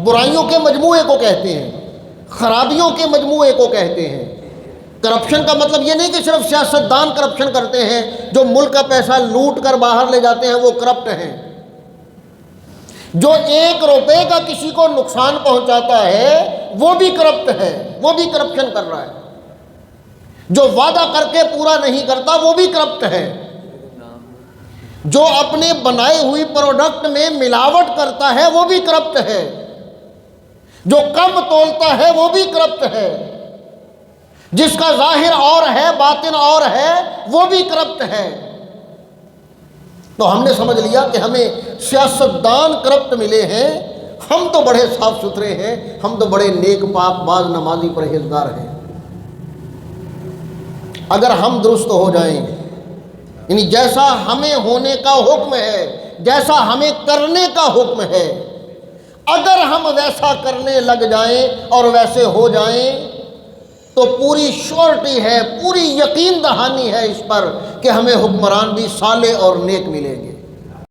برائیوں کے مجموعے کو کہتے ہیں، خرابیوں کے مجموعے کو کہتے ہیں۔ کرپشن کا مطلب یہ نہیں کہ صرف سیاستدان کرپشن کرتے ہیں، جو ملک کا پیسہ لوٹ کر باہر لے جاتے ہیں وہ کرپٹ ہیں۔ جو 1 روپے کا کسی کو نقصان پہنچاتا ہے وہ بھی کرپٹ ہے، وہ بھی کرپشن کر رہا ہے۔ جو وعدہ کر کے پورا نہیں کرتا وہ بھی کرپٹ ہے۔ جو اپنے بنائے ہوئی پروڈکٹ میں ملاوٹ کرتا ہے وہ بھی کرپٹ ہے۔ جو کم تولتا ہے وہ بھی کرپٹ ہے۔ جس کا ظاہر اور ہے باطن اور ہے وہ بھی کرپٹ ہے۔ تو ہم نے سمجھ لیا کہ ہمیں سیاستدان کرپٹ ملے ہیں، ہم تو بڑے صاف ستھرے ہیں، ہم تو بڑے نیک پاک باز نمازی پرہیزگار ہیں۔ اگر ہم درست ہو جائیں، یعنی جیسا ہمیں ہونے کا حکم ہے، جیسا ہمیں کرنے کا حکم ہے، اگر ہم ویسا کرنے لگ جائیں اور ویسے ہو جائیں تو پوری شورٹی ہے، پوری یقین دہانی ہے اس پر کہ ہمیں حکمران بھی صالح اور نیک ملیں گے۔